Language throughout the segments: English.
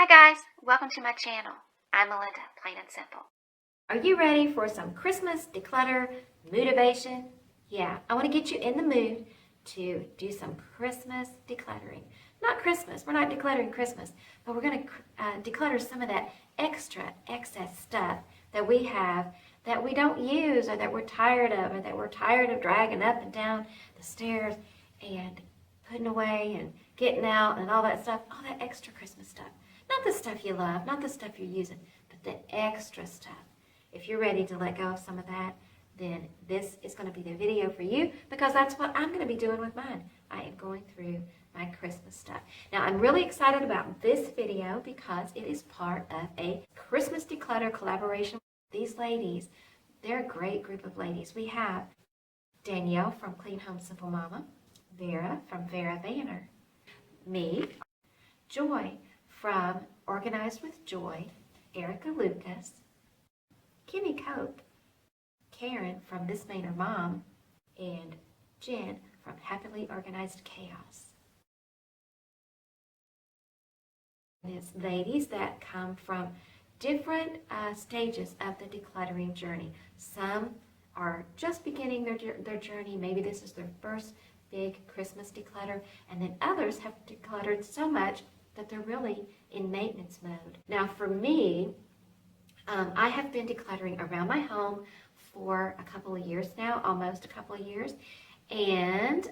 Hi guys, welcome to my channel. I'm Melinda, plain and simple. Are you ready for some Christmas declutter motivation? Yeah, I want to get you in the mood to do some Christmas decluttering. Not Christmas, we're not decluttering Christmas, but we're going to declutter some of that excess stuff that we have that we don't use, or that we're tired of, or that we're tired of dragging up and down the stairs and putting away and getting out and all that stuff, all that extra Christmas stuff. Not the stuff you love, not the stuff you're using, but the extra stuff. If you're ready to let go of some of that, then this is going to be the video for you, because that's what I'm going to be doing with mine. I am going through my Christmas stuff. Now, I'm really excited about this video because it is part of a Christmas Declutter Collaboration. These ladies, they're a great group of ladies. We have Danielle from Clean Home Simple Mama, Vera from Vera Vanner, me, Joy from Organized with Joy, Erica Lucas, Kimmy Cope, Karen from This Made Her Mom, and Jen from Happily Organized Chaos. There's ladies that come from different stages of the decluttering journey. Some are just beginning their journey. Maybe this is their first big Christmas declutter, and then others have decluttered so much that they're really in maintenance mode. Now for me, I have been decluttering around my home for a couple of years now, almost a couple of years, and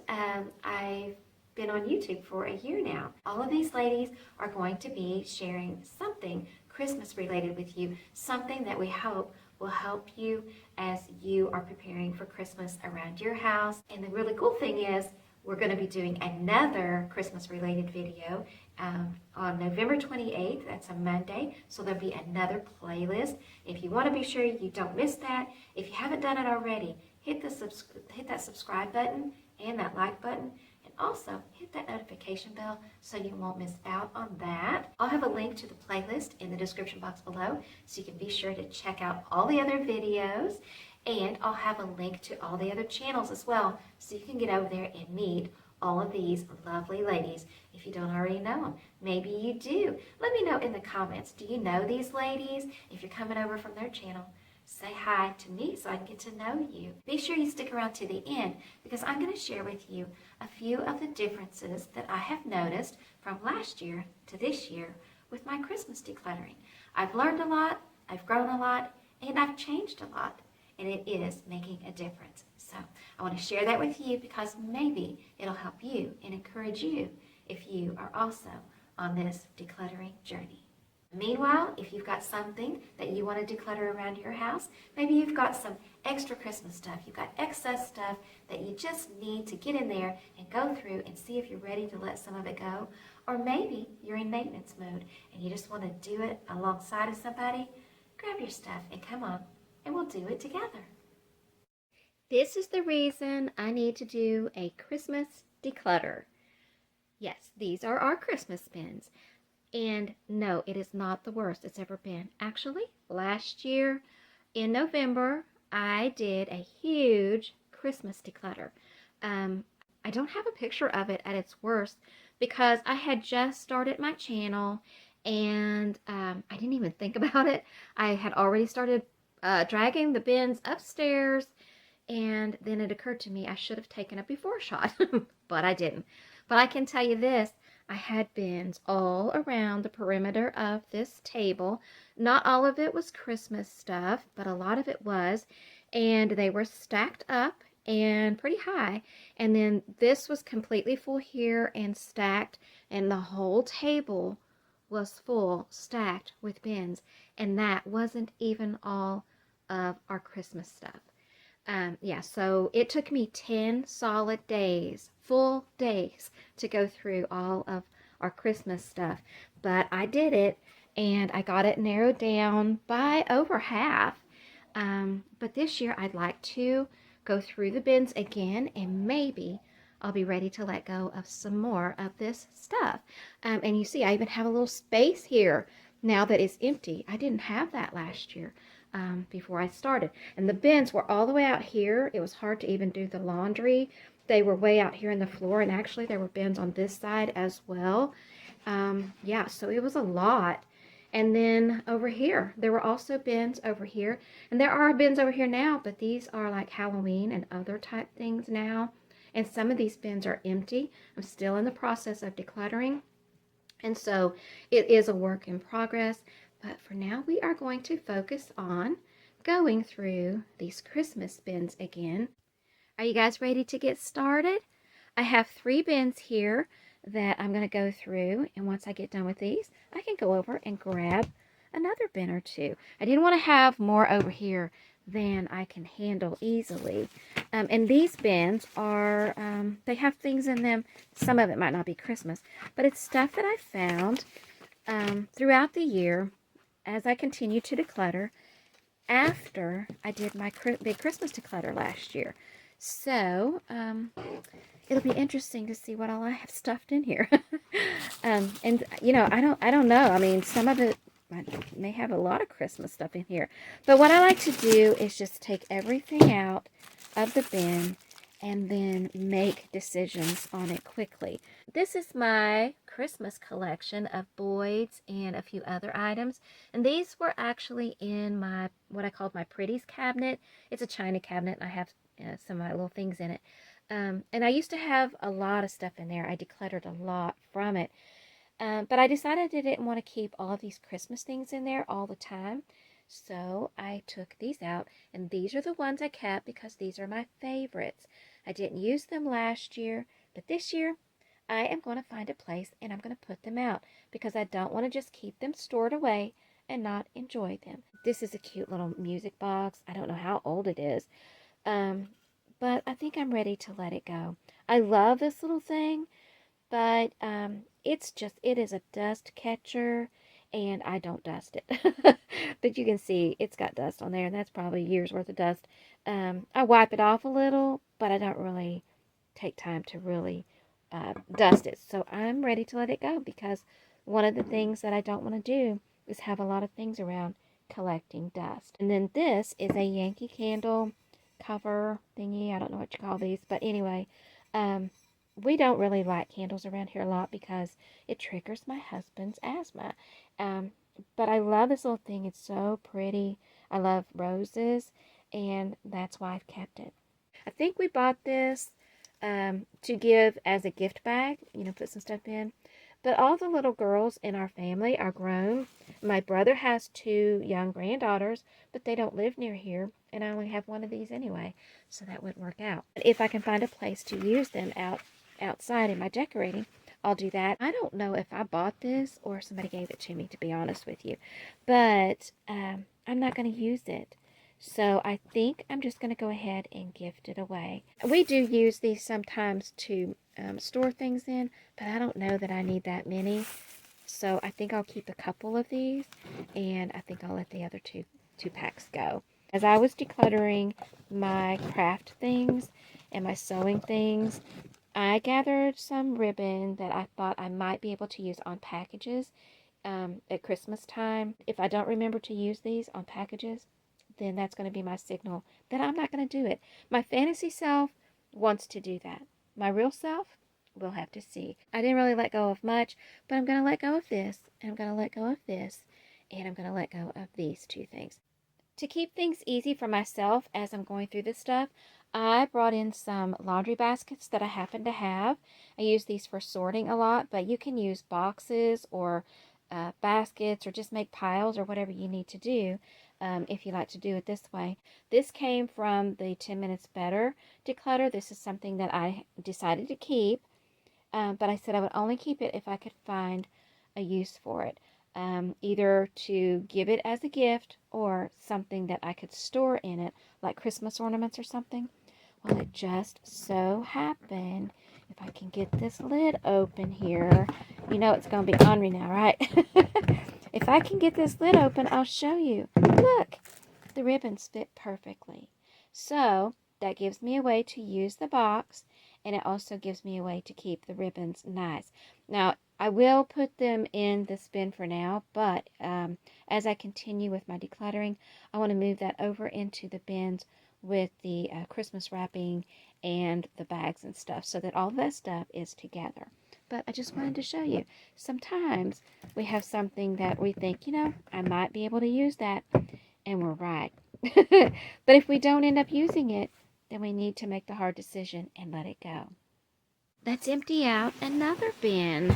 I've been on YouTube for a year now. All of these ladies are going to be sharing something Christmas related with you, something that we hope will help you as you are preparing for Christmas around your house. And the really cool thing is, we're going to be doing another Christmas related video on November 28th. That's a Monday. So there'll be another playlist. If you want to be sure you don't miss that, if you haven't done it already, hit that subscribe button and that like button. And also hit that notification bell so you won't miss out on that. I'll have a link to the playlist in the description box below, so you can be sure to check out all the other videos. And I'll have a link to all the other channels as well, so you can get over there and meet all of these lovely ladies if you don't already know them. Maybe you do. Let me know in the comments. Do you know these ladies? If you're coming over from their channel, say hi to me so I can get to know you. Be sure you stick around to the end, because I'm going to share with you a few of the differences that I have noticed from last year to this year with my Christmas decluttering. I've learned a lot, I've grown a lot, and I've changed a lot. And it is making a difference. So I want to share that with you, because maybe it'll help you and encourage you if you are also on this decluttering journey. Meanwhile, if you've got something that you want to declutter around your house, maybe you've got some extra Christmas stuff, you've got excess stuff that you just need to get in there and go through and see if you're ready to let some of it go. Or maybe you're in maintenance mode and you just want to do it alongside of somebody. Grab your stuff and come on, and we'll do it together. This is the reason I need to do a Christmas declutter. Yes, these are our Christmas bins. And no, it is not the worst it's ever been. Actually, last year in November, I did a huge Christmas declutter. I don't have a picture of it at its worst, because I had just started my channel, and I didn't even think about it. I had already started dragging the bins upstairs, and then it occurred to me I should have taken a before shot, but I didn't. But I can tell you this, I had bins all around the perimeter of this table. Not all of it was Christmas stuff, but a lot of it was, and they were stacked up and pretty high. And then this was completely full here and stacked, and the whole table was full, stacked with bins, and that wasn't even all of our Christmas stuff. Yeah, so it took me 10 solid days, full days, to go through all of our Christmas stuff. But I did it, and I got it narrowed down by over half. But this year I'd like to go through the bins again, and maybe I'll be ready to let go of some more of this stuff. And you see, I even have a little space here now that is empty. I didn't have that last year. Before I started. And the bins were all the way out here. It was hard to even do the laundry. They were way out here in the floor, and actually there were bins on this side as well. Yeah, so it was a lot. And then over here, there were also bins over here. And there are bins over here now, but these are like Halloween and other type things now. And some of these bins are empty. I'm still in the process of decluttering. And so it is a work in progress. But for now, we are going to focus on going through these Christmas bins again. Are you guys ready to get started? I have 3 bins here that I'm going to go through, and once I get done with these, I can go over and grab another bin or two. I didn't want to have more over here than I can handle easily. And these bins are, they have things in them. Some of it might not be Christmas, but it's stuff that I found throughout the year as I continue to declutter after I did my big Christmas declutter last year. So, it'll be interesting to see what all I have stuffed in here. And you know, I don't know. I mean, some of it may have a lot of Christmas stuff in here. But what I like to do is just take everything out of the bin and then make decisions on it quickly. This is my Christmas collection of Boyd's and a few other items. And these were actually in my, what I called my pretties cabinet. It's a china cabinet, and I have some of my little things in it. And I used to have a lot of stuff in there. I decluttered a lot from it. But I decided I didn't want to keep all of these Christmas things in there all the time. So I took these out, and these are the ones I kept because these are my favorites. I didn't use them last year, but this year I am going to find a place and I'm going to put them out because I don't want to just keep them stored away and not enjoy them. This is a cute little music box. I don't know how old it is. But I think I'm ready to let it go. I love this little thing, but it is a dust catcher, and I don't dust it. But you can see it's got dust on there, and that's probably years worth of dust. I wipe it off a little, but I don't really take time to really dust it. So I'm ready to let it go because one of the things that I don't want to do is have a lot of things around collecting dust. And then this is a Yankee Candle cover thingy. I don't know what you call these, but anyway, we don't really light candles around here a lot because it triggers my husband's asthma. But I love this little thing. It's so pretty. I love roses, and that's why I've kept it. I think we bought this to give as a gift bag, you know, put some stuff in. But all the little girls in our family are grown. My brother has 2 young granddaughters, but they don't live near here, and I only have one of these anyway, so that wouldn't work out. If I can find a place to use them outside in my decorating, I'll do that. I don't know if I bought this or somebody gave it to me, to be honest with you, but I'm not going to use it. So I think I'm just going to go ahead and gift it away. We do use these sometimes to store things in, but I don't know that I need that many. So I think I'll keep a couple of these, and I think I'll let the other two packs go. As I was decluttering my craft things and my sewing things, I gathered some ribbon that I thought I might be able to use on packages at Christmas time. If I don't remember to use these on packages, then that's going to be my signal that I'm not going to do it. My fantasy self wants to do that. My real self, we'll have to see. I didn't really let go of much, but I'm going to let go of this, and I'm going to let go of this, and I'm going to let go of these 2 things. To keep things easy for myself as I'm going through this stuff, I brought in some laundry baskets that I happen to have. I use these for sorting a lot, but you can use boxes or baskets or just make piles or whatever you need to do if you like to do it this way. This came from the 10 Minutes Better Declutter. This is something that I decided to keep, but I said I would only keep it if I could find a use for it. Either to give it as a gift or something that I could store in it, like Christmas ornaments or something. Well, it just so happened, if I can get this lid open here, you know it's going to be ornery now, right? If I can get this lid open, I'll show you. Look, the ribbons fit perfectly. So that gives me a way to use the box, and it also gives me a way to keep the ribbons nice. Now, I will put them in this bin for now, but as I continue with my decluttering, I want to move that over into the bins with the Christmas wrapping and the bags and stuff, so that all that stuff is together. But I just wanted to show you. Sometimes we have something that we think, I might be able to use that, and we're right. But if we don't end up using it, then we need to make the hard decision and let it go. Let's empty out another bin.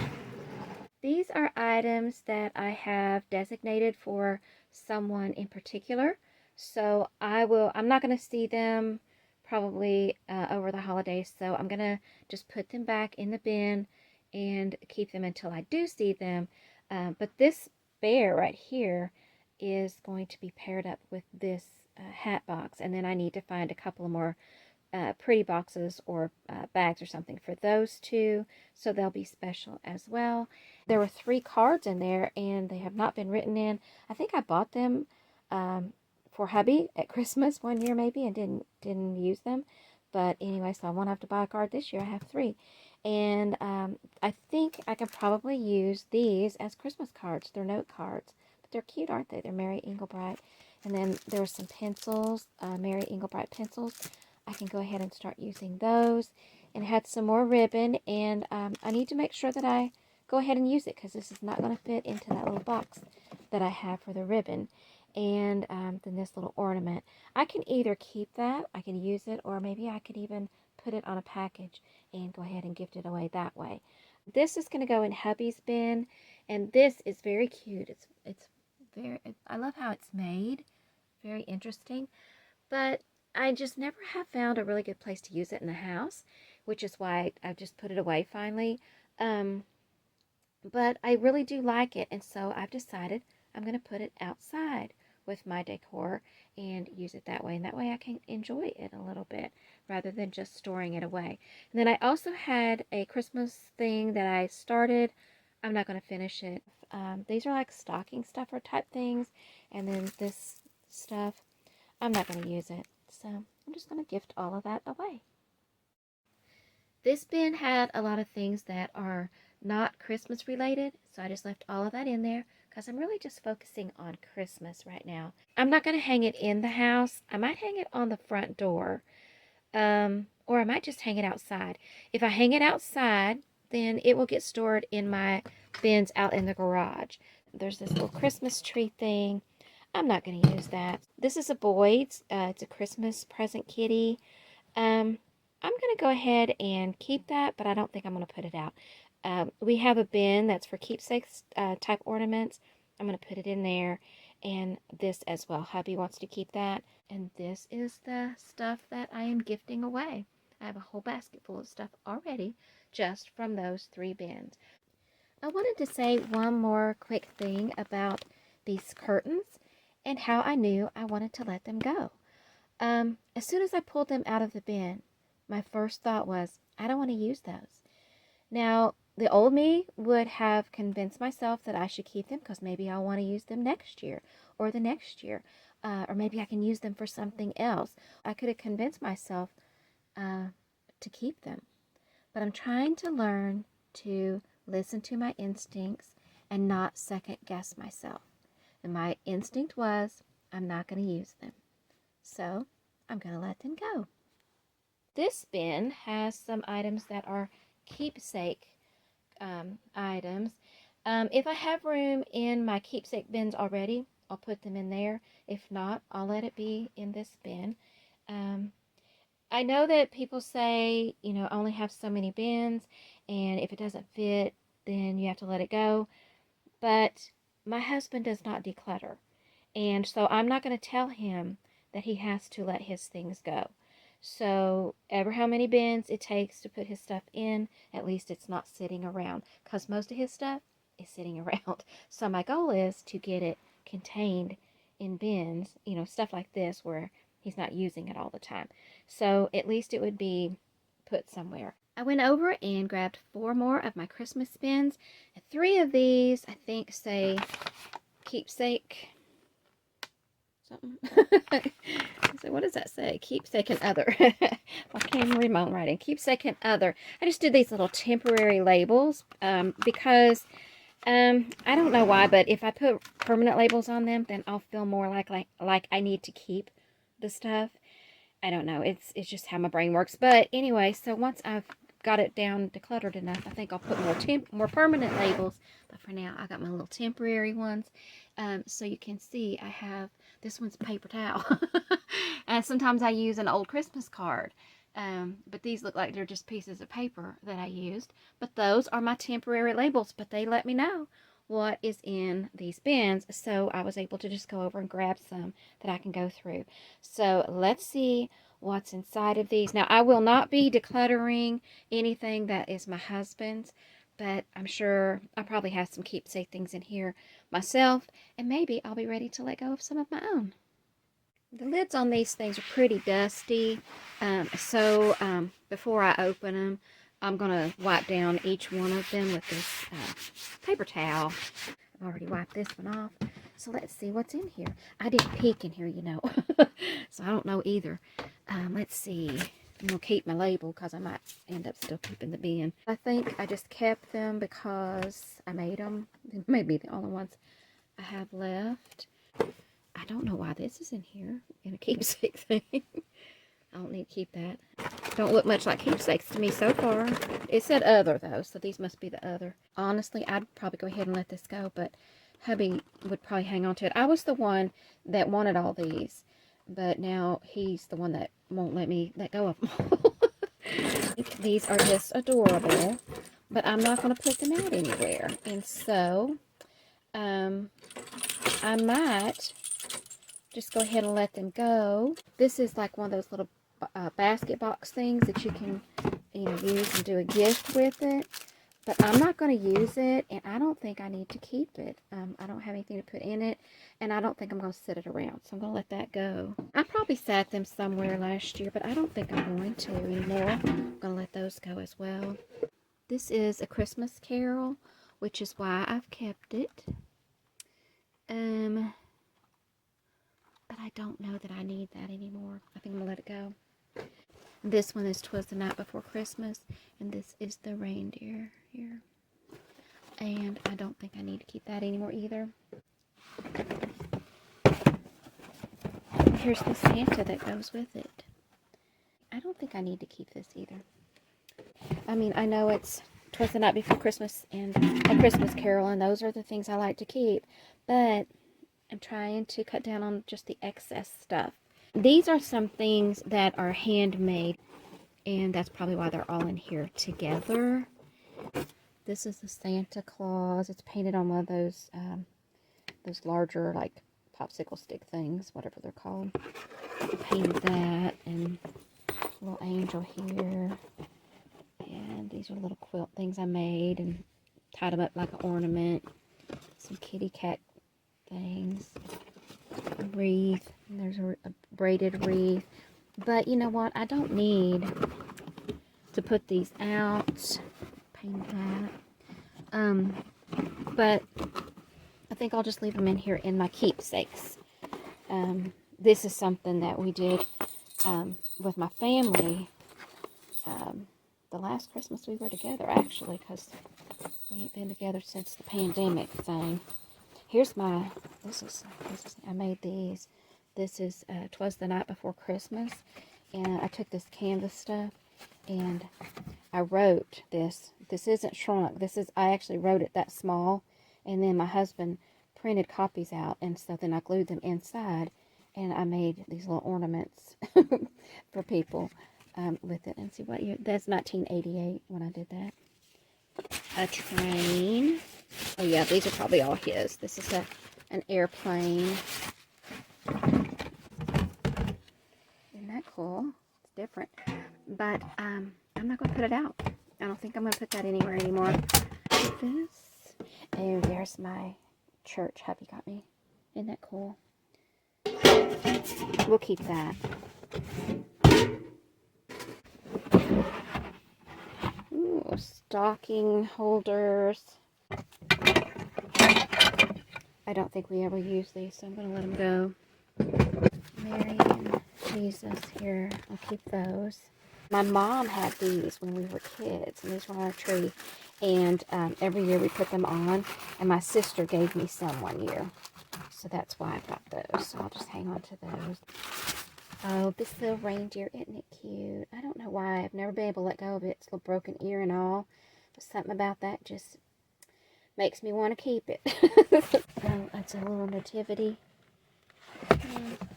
These are items that I have designated for someone in particular. So I'm not going to see them probably over the holidays. So I'm going to just put them back in the bin and keep them until I do see them. But this bear right here is going to be paired up with this hat box. And then I need to find a couple more pretty boxes or bags or something for those two, so they'll be special as well. There were 3 cards in there, and they have not been written in. I think I bought them for hubby at Christmas one year maybe, and didn't use them. But anyway, so I won't have to buy a card this year. I have 3. And I think I can probably use these as Christmas cards. They're note cards. But they're cute, aren't they? They're Mary Englebright. And then there's some pencils, Mary Englebright pencils. I can go ahead and start using those. And it had some more ribbon, and I need to make sure that I go ahead and use it, because this is not going to fit into that little box that I have for the ribbon. And then this little ornament. I can either keep that, I can use it, or maybe I could even put it on a package and go ahead and gift it away that way. This is going to go in hubby's bin, and this is very cute. I love how it's made. Very interesting. But I just never have found a really good place to use it in the house, which is why I've just put it away finally. But I really do like it, and so I've decided I'm going to put it outside with my decor and use it that way. And that way I can enjoy it a little bit rather than just storing it away. And then I also had a Christmas thing that I started. I'm not going to finish it. These are like stocking stuffer type things. And then this stuff, I'm not going to use it. So I'm just going to gift all of that away. This bin had a lot of things that are not Christmas related, so I just left all of that in there because I'm really just focusing on Christmas right now. I'm not going to hang it in the house. I might hang it on the front door, or I might just hang it outside. If I hang it outside, then it will get stored in my bins out in the garage. There's this little Christmas tree thing. I'm not going to use that. This is a Boyd's. It's a Christmas present kitty. I'm going to go ahead and keep that, but I don't think I'm going to put it out. We have a bin that's for keepsakes type ornaments. I'm going to put it in there, and this as well. Hubby wants to keep that. And this is the stuff that I am gifting away. I have a whole basket full of stuff already just from those 3 bins. I wanted to say one more quick thing about these curtains and how I knew I wanted to let them go. As soon as I pulled them out of the bin, my first thought was, I don't want to use those. Now, the old me would have convinced myself that I should keep them because maybe I'll want to use them next year or the next year. Or maybe I can use them for something else. I could have convinced myself to keep them. But I'm trying to learn to listen to my instincts and not second guess myself. And my instinct was, I'm not going to use them. So I'm going to let them go. This bin has some items that are keepsake items. If I have room in my keepsake bins already, I'll put them in there. If not, I'll let it be in this bin. I know that people say, only have so many bins, and if it doesn't fit, then you have to let it go. But my husband does not declutter, and so I'm not going to tell him that he has to let his things go. So ever how many bins it takes to put his stuff in, at least it's not sitting around, because most of his stuff is sitting around. So my goal is to get it contained in bins, stuff like this where he's not using it all the time. So at least it would be put somewhere. I went over and grabbed 4 more of my Christmas bins. 3 of these, I think, say keepsake something. So what does that say? Keepsake and other. I can't read my own writing. Keepsake and other. I just did these little temporary labels because I don't know why, but if I put permanent labels on them, then I'll feel more like I need to keep the stuff. I don't know. It's just how my brain works. But anyway, so once I've got it down decluttered enough, I think I'll put more permanent labels. But for now, I got my little temporary ones. So you can see I have, this one's paper towel. And sometimes I use an old Christmas card. But these look like they're just pieces of paper that I used. But those are my temporary labels. But they let me know what is in these bins, so I was able to just go over and grab some that I can go through. So let's see what's inside of these. Now, I will not be decluttering anything that is my husband's, but I'm sure I probably have some keepsake things in here myself, and maybe I'll be ready to let go of some of my own. The lids on these things are pretty dusty, so before I open them, I'm going to wipe down each one of them with this paper towel. I've already wiped this one off. So let's see what's in here. I didn't peek in here, you know. So I don't know either. Let's see. I'm going to keep my label because I might end up still keeping the bin. I think I just kept them because I made them. They may be the only ones I have left. I don't know why this is in here in a keepsake thing. I don't need to keep that. Don't look much like keepsakes to me so far. It said other though, so these must be the other. Honestly, I'd probably go ahead and let this go, but hubby would probably hang on to it. I was the one that wanted all these, but now he's the one that won't let me let go of them. These are just adorable, but I'm not going to put them out anywhere. And so, I might just go ahead and let them go. This is like one of those little basket box things that you can, use and do a gift with it. But I'm not going to use it, and I don't think I need to keep it. I don't have anything to put in it, and I don't think I'm going to sit it around. So I'm going to let that go. I probably sat them somewhere last year, but I don't think I'm going to anymore. I'm going to let those go as well. This is a Christmas Carol, which is why I've kept it. But I don't know that I need that anymore. I think I'm going to let it go. This one is 'Twas the Night Before Christmas, and this is the reindeer here. And I don't think I need to keep that anymore either. Here's the Santa that goes with it. I don't think I need to keep this either. I mean, I know it's 'Twas the Night Before Christmas and A Christmas Carol, and those are the things I like to keep, but I'm trying to cut down on just the excess stuff. These are some things that are handmade, and that's probably why they're all in here together. This is the Santa Claus. It's painted on one of those larger, like, popsicle stick things, whatever they're called. I painted that, and a little angel here. And these are little quilt things I made and tied them up like an ornament. Some kitty cat things. A wreath. And there's a braided wreath. But you know what? I don't need to put these out. Paint that. But I think I'll just leave them in here in my keepsakes. This is something that we did with my family the last Christmas we were together, actually, because we ain't been together since the pandemic thing. Here's my, I made these. This is 'Twas the Night Before Christmas, and I took this canvas stuff, and I wrote this. This isn't shrunk. I actually wrote it that small, and then my husband printed copies out, and so then I glued them inside, and I made these little ornaments for people with it. And see what year, that's 1988 when I did that. A train. Oh yeah, these are probably all his. This is an airplane. Isn't that cool? It's different. But I'm not going to put it out. I don't think I'm going to put that anywhere anymore. This. Oh, there's my church hubby got me. Isn't that cool? We'll keep that. Ooh, stocking holders. I don't think we ever use these, so I'm going to let them go. Mary and Jesus here. I'll keep those. My mom had these when we were kids, and these were on our tree. And every year we put them on, and my sister gave me some one year. So that's why I got those. So I'll just hang on to those. Oh, this little reindeer, isn't it cute? I don't know why. I've never been able to let go of it. It's a little broken ear and all. But something about that just makes me want to keep it. Oh, that's a little nativity.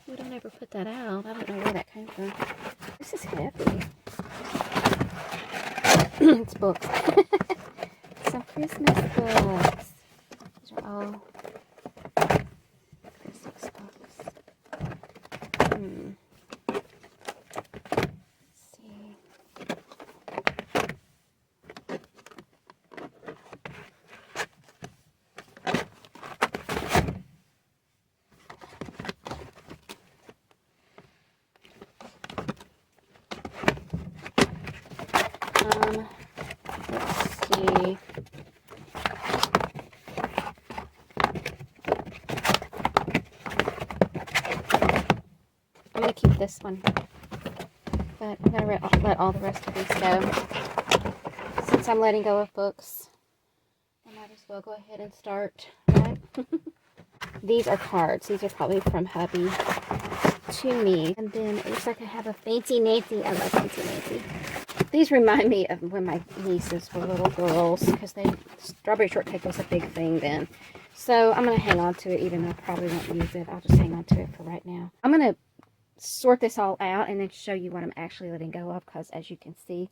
We don't ever put that out. I don't know where that came from. This is heavy. It's books. Some Christmas books. These are all Christmas books. Let's see. Let's see. I'm going to keep this one, but I'm going to let all the rest of these go. Since I'm letting go of books, I might as well go ahead and start, right? These are cards. These are probably from hubby to me. And then it looks like I have a Fancy Nancy. I love Fancy Nancy. These remind me of when my nieces were little girls, because strawberry shortcake was a big thing then. So I'm going to hang on to it, even though I probably won't use it. I'll just hang on to it for right now. I'm going to sort this all out and then show you what I'm actually letting go of, because as you can see,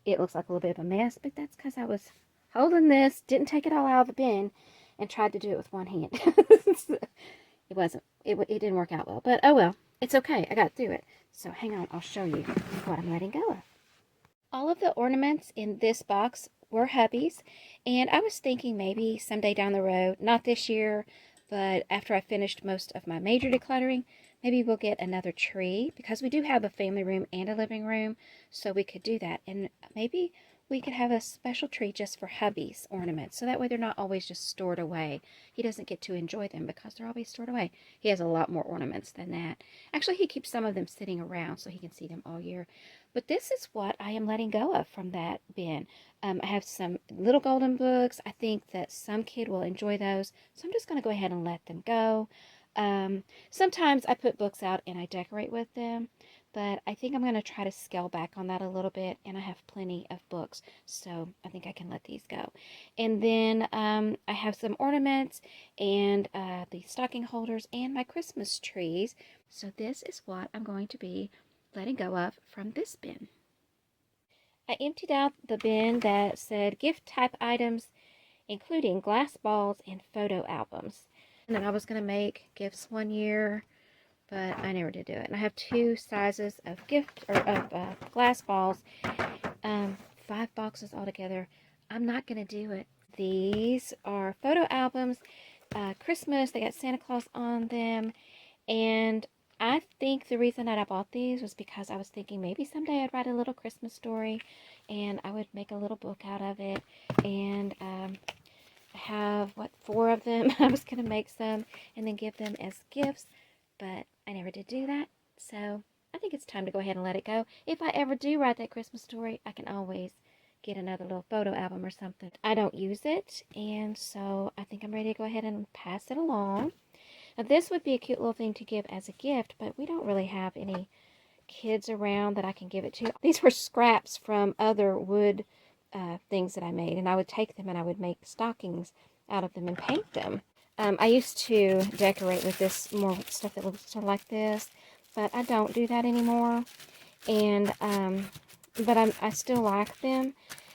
it looks like a little bit of a mess, but that's because I was holding this, didn't take it all out of the bin, and tried to do it with one hand. It didn't work out well, but oh well, it's okay. I got through it. So hang on, I'll show you what I'm letting go of. All of the ornaments in this box were hubby's, and I was thinking maybe someday down the road, not this year, but after I finished most of my major decluttering, maybe we'll get another tree, because we do have a family room and a living room, so we could do that. And maybe we could have a special tree just for hubby's ornaments, so that way they're not always just stored away. He doesn't get to enjoy them because they're always stored away. He has a lot more ornaments than that. Actually, he keeps some of them sitting around so he can see them all year. But this is what I am letting go of from that bin. I have some little golden books. I think that some kid will enjoy those, so I'm just going to go ahead and let them go. Sometimes I put books out and I decorate with them, but I think I'm going to try to scale back on that a little bit, and I have plenty of books, so I think I can let these go. And then I have some ornaments and the stocking holders and my Christmas trees. So this is what I'm going to be letting go of from this bin. I emptied out the bin that said gift type items, including glass balls and photo albums. And then I was going to make gifts one year, but I never did do it. And I have two sizes of glass balls, 5 boxes altogether. I'm not going to do it. These are photo albums, Christmas. They got Santa Claus on them, and I think the reason that I bought these was because I was thinking maybe someday I'd write a little Christmas story, and I would make a little book out of it. And I have, 4 of them. I was going to make some and then give them as gifts, but I never did do that. So I think it's time to go ahead and let it go. If I ever do write that Christmas story, I can always get another little photo album or something. I don't use it, and so I think I'm ready to go ahead and pass it along. Now this would be a cute little thing to give as a gift, but we don't really have any kids around that I can give it to. These were scraps from other wood things that I made, and I would take them and I would make stockings out of them and paint them. I used to decorate with this more stuff that looks sort of like this, but I don't do that anymore. And but I still like them.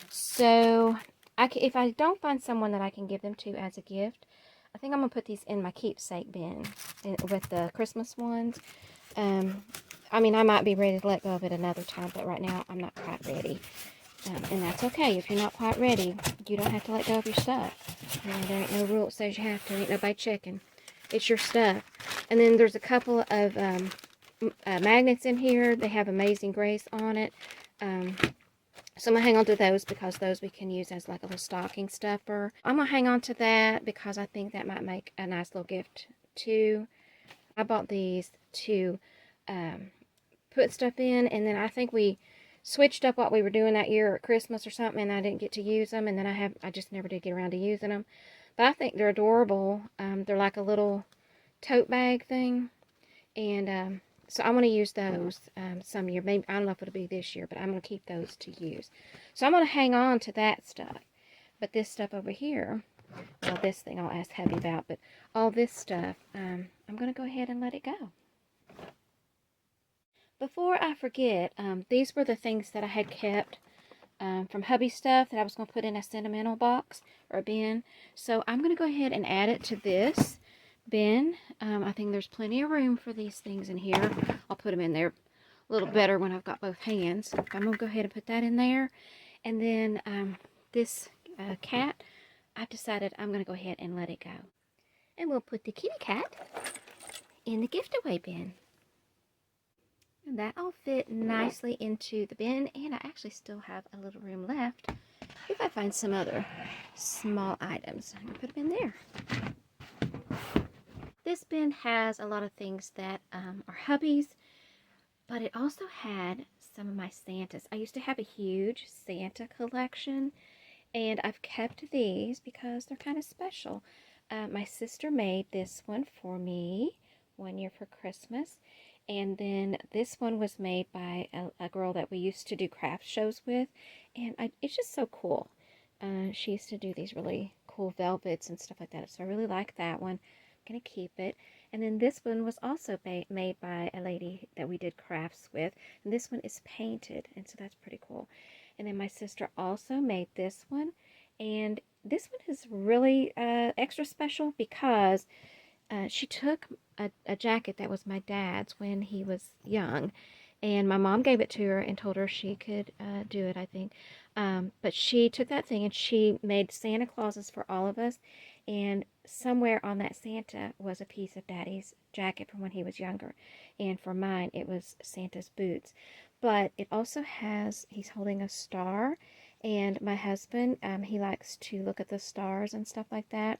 So if I don't find someone that I can give them to as a gift, I think I'm gonna put these in my keepsake bin with the Christmas ones. I mean, I might be ready to let go of it another time, but right now I'm not quite ready. And that's okay. If you're not quite ready, you don't have to let go of your stuff. There ain't no rule that says you have to. Ain't nobody checking. It's your stuff. And then there's a couple of magnets in here. They have Amazing Grace on it. So I'm going to hang on to those because those we can use as like a little stocking stuffer. I'm going to hang on to that because I think that might make a nice little gift too. I bought these to put stuff in, and then I think we switched up what we were doing that year at Christmas or something, and I didn't get to use them, and then I just never did get around to using them. But I think they're adorable. They're like a little tote bag thing, and So I want to use those some year. Maybe I don't know if it'll be this year, but I'm going to keep those to use. So I'm going to hang on to that stuff. But this stuff over here, well, this thing I'll ask Hubby about, but all this stuff, I'm going to go ahead and let it go. Before I forget, these were the things that I had kept from hubby stuff that I was going to put in a sentimental box or a bin. So I'm going to go ahead and add it to this bin. I think there's plenty of room for these things in here. I'll put them in there a little better when I've got both hands. I'm going to go ahead and put that in there. And then this cat, I've decided I'm going to go ahead and let it go. And we'll put the kitty cat in the gift away bin. And that'll fit nicely into the bin, and I actually still have a little room left if I find some other small items. I'm going to put them in there. This bin has a lot of things that are hubby's, but it also had some of my Santas. I used to have a huge Santa collection, and I've kept these because they're kind of special. My sister made this one for me one year for Christmas. And then this one was made by a girl that we used to do craft shows with. And it's just so cool. She used to do these really cool velvets and stuff like that. So I really like that one. I'm going to keep it. And then this one was also made by a lady that we did crafts with. And this one is painted. And so that's pretty cool. And then my sister also made this one. And this one is really extra special because she took a jacket that was my dad's when he was young, and my mom gave it to her and told her she could do it, I think. But she took that thing and she made Santa Clauses for all of us, and somewhere on that Santa was a piece of Daddy's jacket from when he was younger, and for mine it was Santa's boots. But it also has, he's holding a star, and my husband, he likes to look at the stars and stuff like that.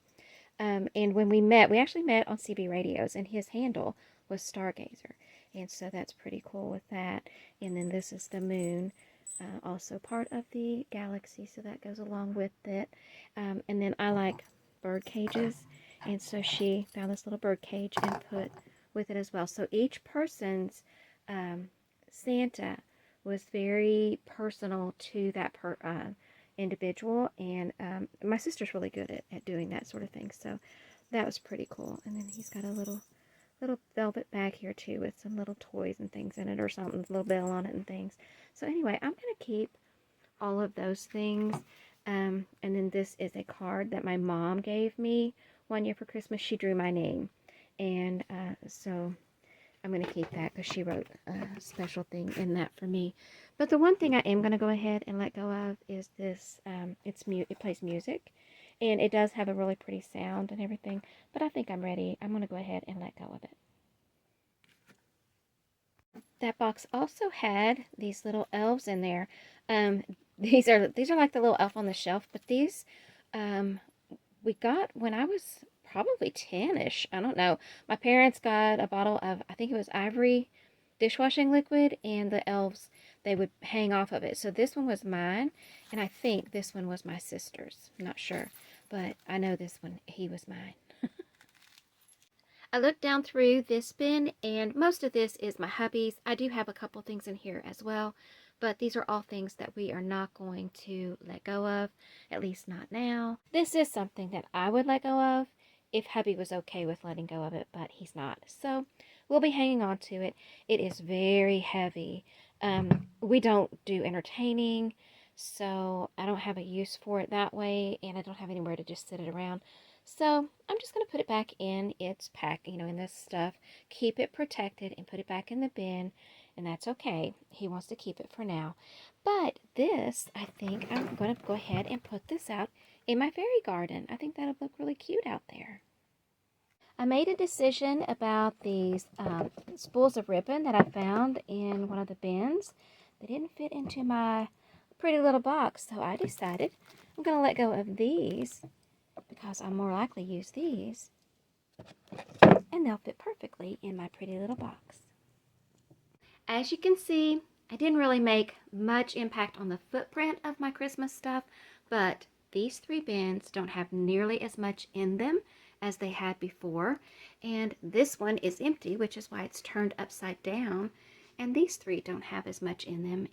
And when we met, we actually met on CB radios, and his handle was Stargazer. And so that's pretty cool with that. And then this is the moon, also part of the galaxy, so that goes along with it. And then I like bird cages, and so she found this little bird cage and put with it as well. So each person's Santa was very personal to that individual, and my sister's really good at doing that sort of thing, so that was pretty cool. And then he's got a little velvet bag here too with some little toys and things in it or something, a little bell on it and things. So anyway, I'm going to keep all of those things. And then this is a card that my mom gave me one year for Christmas. She drew my name, and so I'm going to keep that because she wrote a special thing in that for me. But the one thing I am going to go ahead and let go of is this. It plays music, and it does have a really pretty sound and everything. But I think I'm ready. I'm going to go ahead and let go of it. That box also had these little elves in there. These are like the little elf on the shelf, but these we got when I was probably 10-ish. I don't know. My parents got a bottle of, I think it was Ivory dishwashing liquid, and the elves, they would hang off of it. So this one was mine, and I think this one was my sister's. I'm not sure, but I know this one, he was mine. I looked down through this bin, and most of this is my hubby's. I do have a couple things in here as well, but these are all things that we are not going to let go of, at least not now. This is something that I would let go of if hubby was okay with letting go of it, but he's not. So we'll be hanging on to it. It is very heavy. We don't do entertaining, so I don't have a use for it that way, and I don't have anywhere to just sit it around. So I'm just going to put it back in its pack, in this stuff, keep it protected, and put it back in the bin, and that's okay. He wants to keep it for now. But this, I think I'm going to go ahead and put this out in my fairy garden. I think that'll look really cute out there. I made a decision about these spools of ribbon that I found in one of the bins. They didn't fit into my pretty little box, so I decided I'm going to let go of these because I'll more likely use these, and they'll fit perfectly in my pretty little box. As you can see, I didn't really make much impact on the footprint of my Christmas stuff, but These 3 bins don't have nearly as much in them as they had before, and this one is empty, which is why it's turned upside down, and these 3 don't have as much in them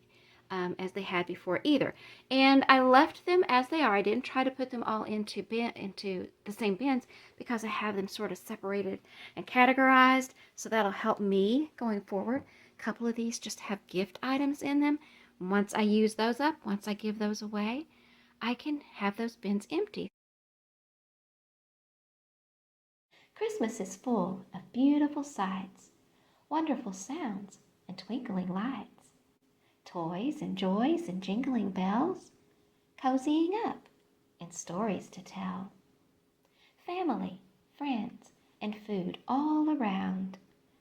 as they had before either. And I left them as they are. I didn't try to put them all into the same bins because I have them sort of separated and categorized, so that'll help me going forward. A couple of these just have gift items in them. Once I use those up, once I give those away, I can have those bins empty. Christmas is full of beautiful sights, wonderful sounds, and twinkling lights, toys and joys and jingling bells, cozying up, and stories to tell. Family, friends, and food all around,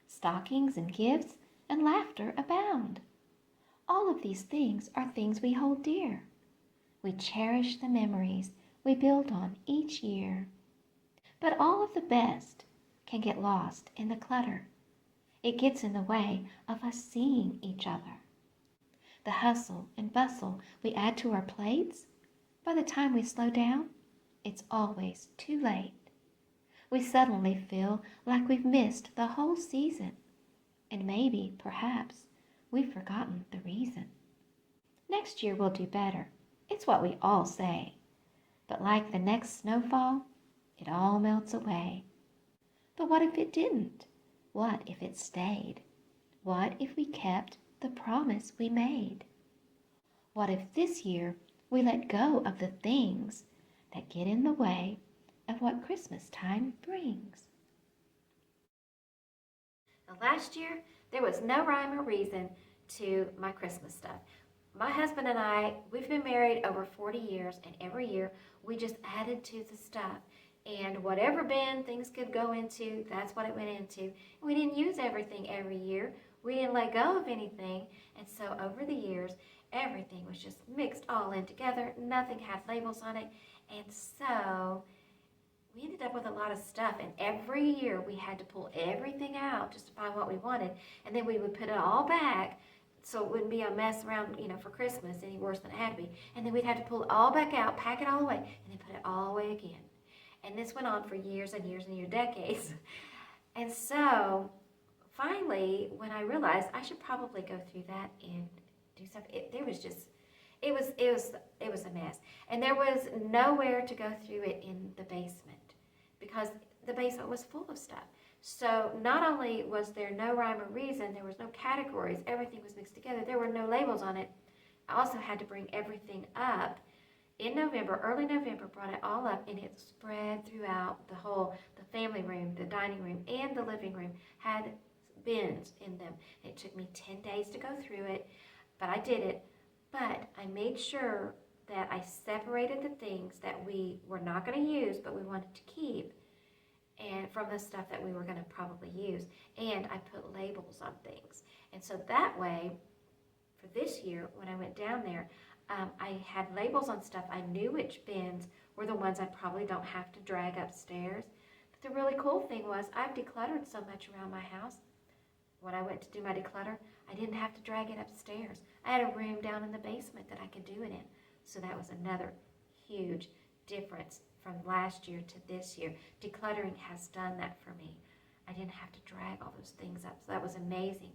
stockings and gifts and laughter abound. All of these things are things we hold dear. We cherish the memories we build on each year. But all of the best can get lost in the clutter. It gets in the way of us seeing each other. The hustle and bustle we add to our plates, by the time we slow down, it's always too late. We suddenly feel like we've missed the whole season, and maybe, perhaps, we've forgotten the reason. Next year we'll do better, it's what we all say. But like the next snowfall, it all melts away. But what if it didn't? What if it stayed? What if we kept the promise we made? What if this year we let go of the things that get in the way of what Christmas time brings? Now, last year, there was no rhyme or reason to my Christmas stuff. My husband and I, we've been married over 40 years, and every year we just added to the stuff. And whatever bin things could go into, that's what it went into. We didn't use everything every year. We didn't let go of anything. And so over the years, everything was just mixed all in together. Nothing had labels on it. And so we ended up with a lot of stuff. And every year we had to pull everything out just to find what we wanted. And then we would put it all back so it wouldn't be a mess around, for Christmas any worse than it had to be. And then we'd have to pull it all back out, pack it all away, and then put it all away again. And this went on for years and years and years, decades. And so finally, when I realized I should probably go through that and do something, it was a mess. And there was nowhere to go through it in the basement because the basement was full of stuff. So not only was there no rhyme or reason, there was no categories, everything was mixed together, there were no labels on it. I also had to bring everything up in November, early November, brought it all up, and it spread throughout the family room, the dining room, and the living room had bins in them. It took me 10 days to go through it, but I did it. But I made sure that I separated the things that we were not going to use, but we wanted to keep, and from the stuff that we were going to probably use. And I put labels on things. And so that way, for this year, when I went down there, I had labels on stuff. I knew which bins were the ones I probably don't have to drag upstairs. But the really cool thing was I've decluttered so much around my house. When I went to do my declutter, I didn't have to drag it upstairs. I had a room down in the basement that I could do it in. So that was another huge difference from last year to this year. Decluttering has done that for me. I didn't have to drag all those things up. So that was amazing.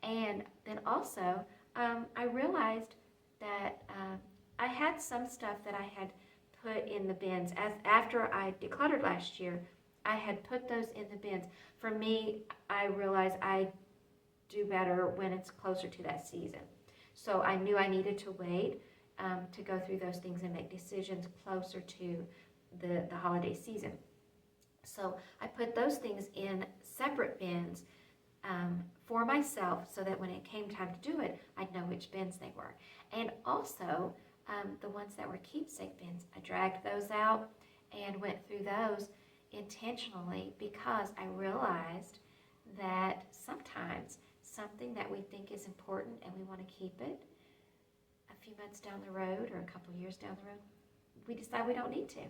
And then also, I realized that I had some stuff that I had put in the bins. After I decluttered last year, I had put those in the bins. For me, I realized I do better when it's closer to that season. So I knew I needed to wait to go through those things and make decisions closer to the holiday season. So I put those things in separate bins for myself so that when it came time to do it, I'd know which bins they were. And also, the ones that were keepsake bins, I dragged those out and went through those intentionally because I realized that sometimes something that we think is important and we want to keep it, a few months down the road or a couple years down the road, we decide we don't need to.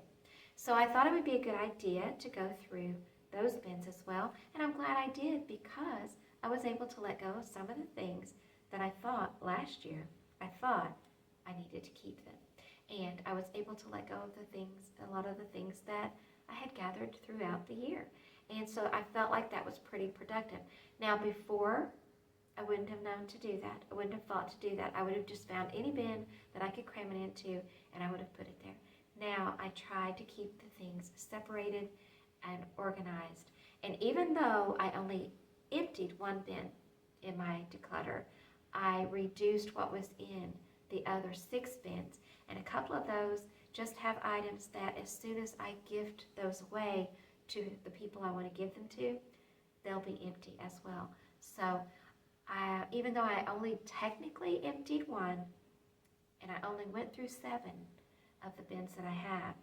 So I thought it would be a good idea to go through those bins as well, and I'm glad I did because I was able to let go of some of the things that I thought last year I thought I needed to keep them. And I was able to let go of the things, a lot of the things that I had gathered throughout the year. And so I felt like that was pretty productive. Now before, I wouldn't have known to do that. I wouldn't have thought to do that. I would have just found any bin that I could cram it into, and I would have put it there. Now I try to keep the things separated and organized. And even though I only emptied one bin in my declutter, I reduced what was in the other 6 bins. And a couple of those just have items that as soon as I gift those away to the people I want to give them to, they'll be empty as well. So even though I only technically emptied one, and I only went through 7 of the bins that I have,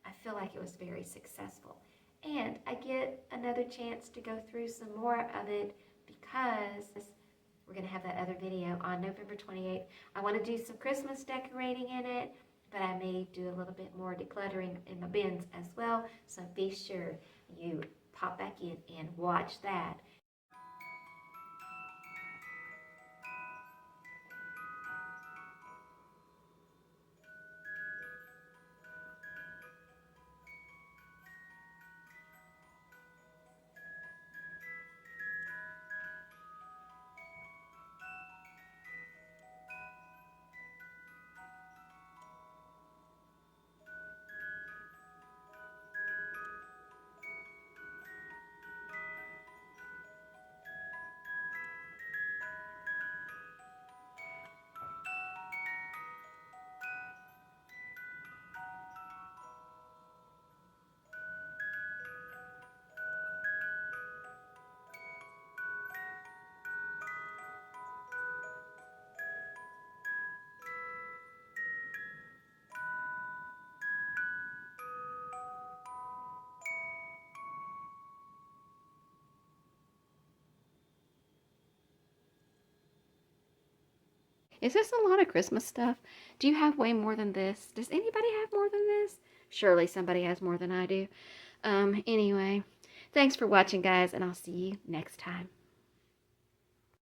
I feel like it was very successful. And I get another chance to go through some more of it because we're going to have that other video on November 28th. I want to do some Christmas decorating in it, but I may do a little bit more decluttering in my bins as well. So be sure you pop back in and watch that. Is this a lot of Christmas stuff? Do you have way more than this? Does anybody have more than this? Surely somebody has more than I do. Anyway, thanks for watching, guys, and I'll see you next time.